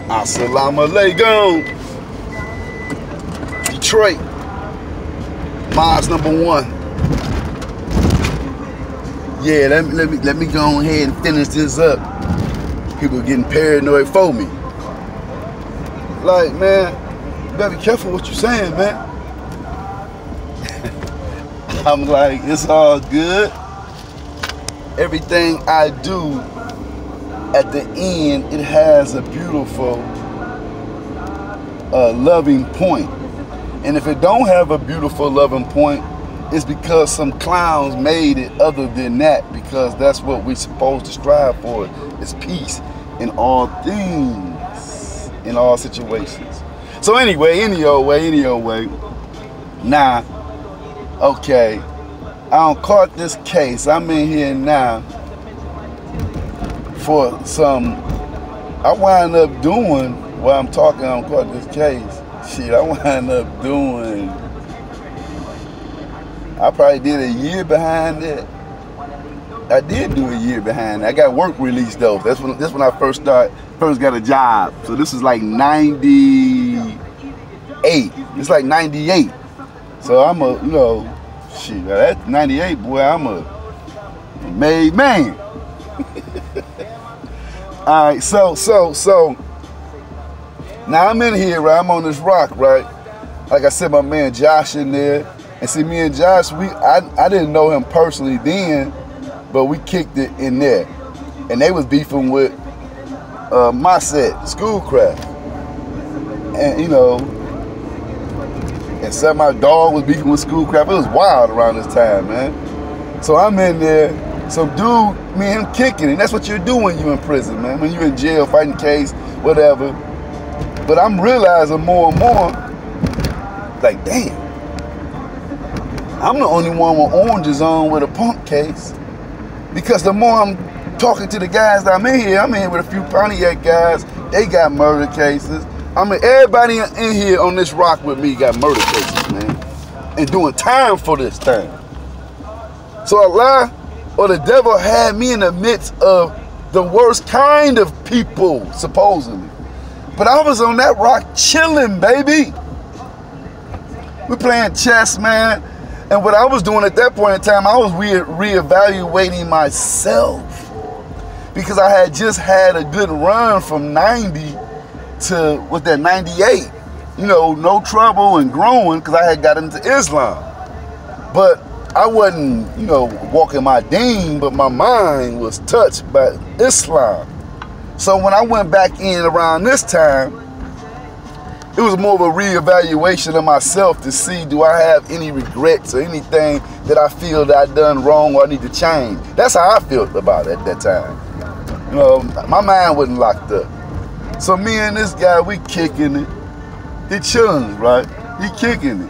Assalamu alaikum. Detroit. Mobs #1. Yeah, let me go ahead and finish this up. People getting paranoid for me. Like, man, you better be careful what you're saying, man. I'm like, it's all good. Everything I do, at the end, it has a beautiful, loving point. And if it don't have a beautiful, loving point, it's because some clowns made it other than that, because that's what we're supposed to strive for, is peace in all things, in all situations. So anyway, any old way. Nah, okay, I don't caught this case. I'm in here now for some, I wind up doing, while I'm talking, I don't caught this case. Shit, I wind up doing, I probably did a year behind that. I did do a year behind that. I got work release though. That's when I first got a job. So this is like 98. It's like 98. So I'm a, you know, shit, that's 98, boy, I'm a made man. All right, so now I'm in here, right? I'm on this rock, right? Like I said, my man Josh in there. And see, me and Josh, I didn't know him personally then, but we kicked it in there. And they was beefing with my set, Schoolcraft. And, you know, and some my dog was beefing with Schoolcraft. It was wild around this time, man. So I'm in there, some dude, me and him kicking it. That's what you're doing when you're in prison, man. When you're in jail, fighting a case, whatever. But I'm realizing more and more, like, damn, I'm the only one with oranges on with a pump case. Because the more I'm talking to the guys that I'm in here with a few Pontiac guys, they got murder cases. I mean, everybody in here on this rock with me got murder cases, man. And doing time for this thing. So Allah or the devil had me in the midst of the worst kind of people, supposedly. But I was on that rock chilling, baby. We playing chess, man. And what I was doing at that point in time, I was reevaluating myself. Because I had just had a good run from 90 to, what that, 98. You know, no trouble and growing, because I had got into Islam. But I wasn't, you know, walking my deen, but my mind was touched by Islam. So when I went back in around this time, it was more of a reevaluation of myself to see, do I have any regrets or anything that I feel that I done wrong or I need to change. That's how I felt about it at that time. You know, my mind wasn't locked up. So me and this guy, we kicking it. He chilling, right? He kicking it.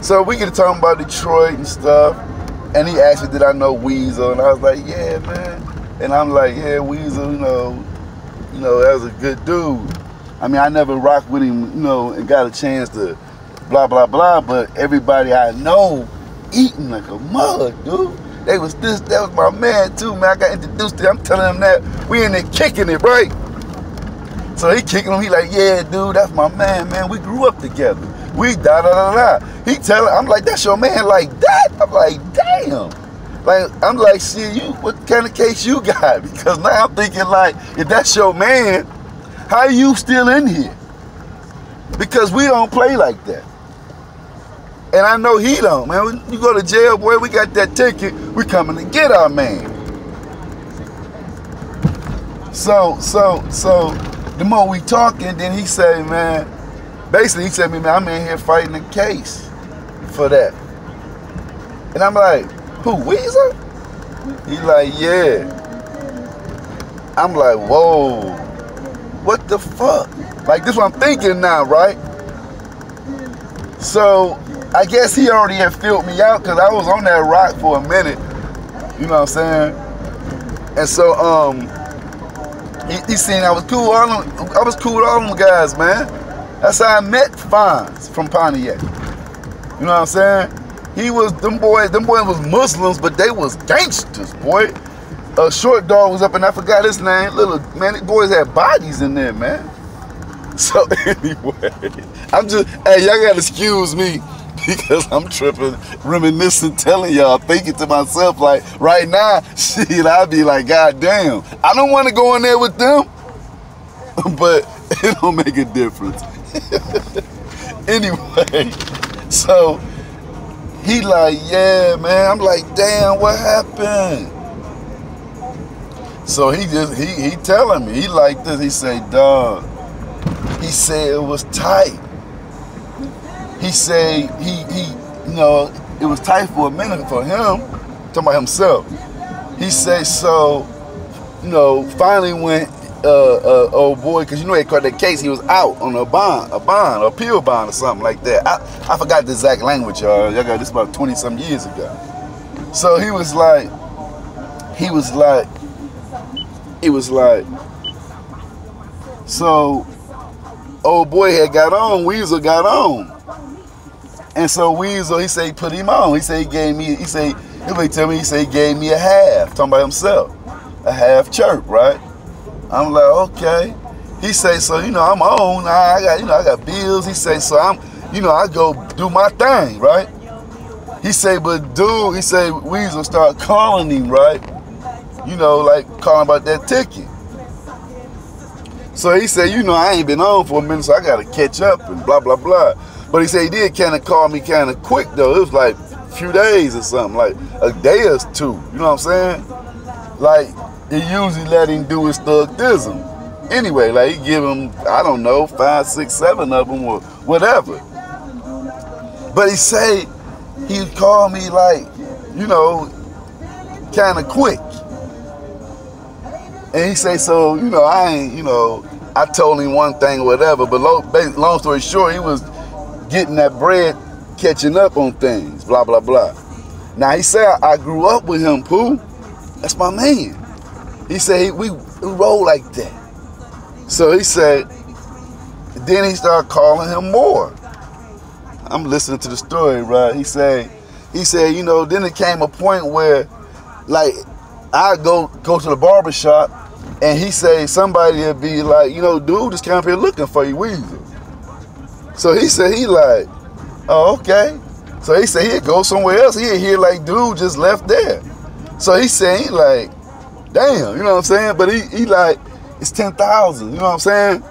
So we get to talking about Detroit and stuff, and he asked me, did I know Weasel? And I was like, yeah, man. And I'm like, yeah, Weasel, you know, that was a good dude. I mean, I never rocked with him, you know, and got a chance to blah, blah, blah, but everybody I know eating like a mug, dude. That was my man too, man. I got introduced to him. I'm telling him that we in there kicking it, right? So he kicking him, he like, yeah, dude, that's my man, we grew up together. We da-da-da-da. He telling, I'm like, that's your man like that? I'm like, damn. Like, I'm like, shit, what kind of case you got? Because now I'm thinking like, if that's your man, how you still in here? Because we don't play like that. And I know he don't, man. When you go to jail, boy, we got that ticket. We coming to get our man. So the more we talking, then he say, man, basically he said to me, man, I'm in here fighting a case for that. And I'm like, who, Weasel? He like, yeah. I'm like, whoa. What the fuck? Like, this is what I'm thinking now, right? So, I guess he already had filled me out because I was on that rock for a minute. You know what I'm saying? And so, he seen I was cool. I was cool with all them guys, man. That's how I met Fonz from Pontiac. You know what I'm saying? He was, them boys was Muslims, but they was gangsters, boy. a short dog was up, and I forgot his name. Little man, these boys had bodies in there, man. So anyway, hey, y'all gotta excuse me because I'm tripping, reminiscing, telling y'all, thinking to myself, like, right now, shit, I'd be like, God damn, I don't want to go in there with them, but it don't make a difference. Anyway, so he like, yeah, man. I'm like, damn, what happened? So he telling me, he like this. He say, dog. He said it was tight. He say you know, it was tight for a minute for him. Talking about himself. He say so. You know, finally went. Old boy, because you know they caught that case, he was out on a appeal bond or something like that. I forgot the exact language, y'all. Y'all got this about 20-some years ago. So he was like, so old boy had got on, Weasel got on. And so Weasel, he said he put him on. He said he gave me, he said he gave me a half, talking about himself. A half chirp, right? I'm like, okay. He say, so, you know, I'm on. I got bills. He say, so I go do my thing, right? He say, but dude, he say, Weasel start calling him, right? You know, like calling about that ticket. So he said, you know, I ain't been on for a minute, so I got to catch up and blah, blah, blah. But he said he did kind of call me kind of quick, though. It was like a few days or something, like a day or two. You know what I'm saying? Like, he usually let him do his thug-ism. Anyway, like he give him, I don't know, 5, 6, 7 of them or whatever. But he say, he called me like, you know, kind of quick. And he say, so, you know, I ain't, you know, I told him one thing or whatever, but long story short, he was getting that bread, catching up on things, blah, blah, blah. Now, he said, I grew up with him, Pooh. That's my man. He said, we roll like that. So he said, then he started calling him more. I'm listening to the story, right? He said, you know, then it came a point where, like, I go to the barber shop, and he say somebody would be like, you know, dude just came up here looking for you, Weasel. So he said, he like, oh, okay. So he said he'd go somewhere else. He'd hear like, dude just left there. So he said, he like, damn, you know what I'm saying? But he like, it's 10,000, you know what I'm saying?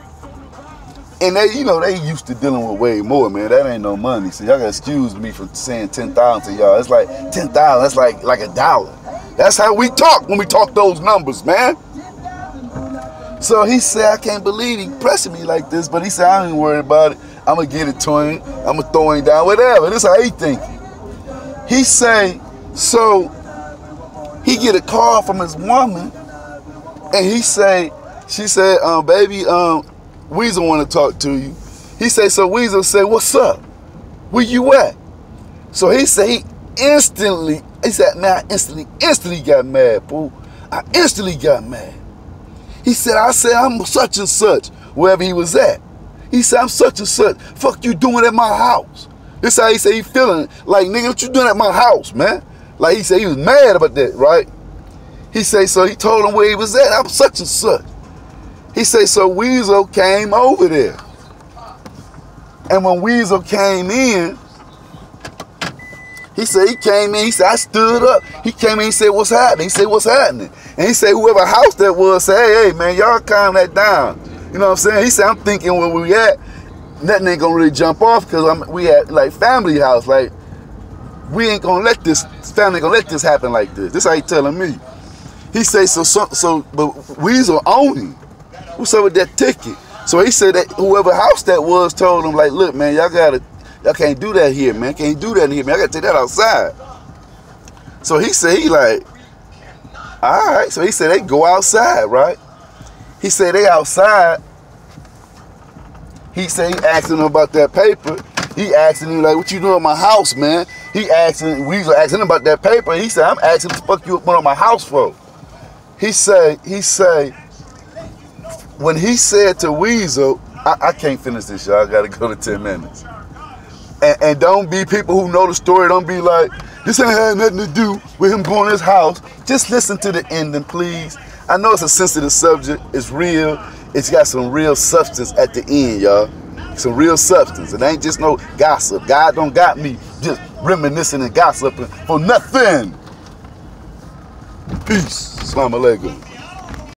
And they, you know, they used to dealing with way more, man. That ain't no money. So y'all gotta excuse me for saying 10,000 to y'all. It's like 10,000, that's like $1. That's how we talk when we talk those numbers, man. So he said, I can't believe he pressing me like this, but he said, I ain't worried about it. I'm gonna get it to him. I'm gonna throw him down, whatever. This is how he thinking. He say, so he get a call from his woman, and he say, she said, baby, Weasel want to talk to you. He say, so Weasel say, what's up? Where you at? So he said, he said, man, I instantly got mad, boo. I instantly got mad. He said, I'm such and such, wherever he was at. He said, I'm such and such. Fuck you doing at my house. This how he said he feeling. Like, nigga, what you doing at my house, man? Like, he said he was mad about that, right? He say, so he told him where he was at. I'm such and such. He say, so Weasel came over there. And when Weasel came in, he said he came in, he said, I stood up. He came in, he said, what's happening? He said, what's happening? And he said, whoever house that was, said, hey, man, y'all calm that down. You know what I'm saying? He said, I'm thinking where we at, nothing ain't gonna really jump off because we at like family house. Like, we ain't gonna let this, family ain't gonna let this happen like this. This how he telling me. He say, but Weasel owned him. What's up with that ticket? So he said that whoever house that was told him, like, look, man, y'all can't do that here, man. Can't do that in here, man. I gotta take that outside. So he said, he like, all right. So he said they go outside, right? He said they outside. He said he asking him about that paper. He asking him like, what you doing at my house, man? Weasel asking him about that paper. He said, I'm asking what the fuck you up on my house for? He say, when he said to Weasel, I can't finish this, y'all. I gotta go to 10 minutes. And don't be people who know the story, don't be like, This ain't had nothing to do with him going to his house. Just listen to the ending, please. I know it's a sensitive subject. It's real. It's got some real substance at the end, y'all. Some real substance. It ain't just no gossip. God don't got me just reminiscing and gossiping for nothing. Peace. Assalamu alaikum.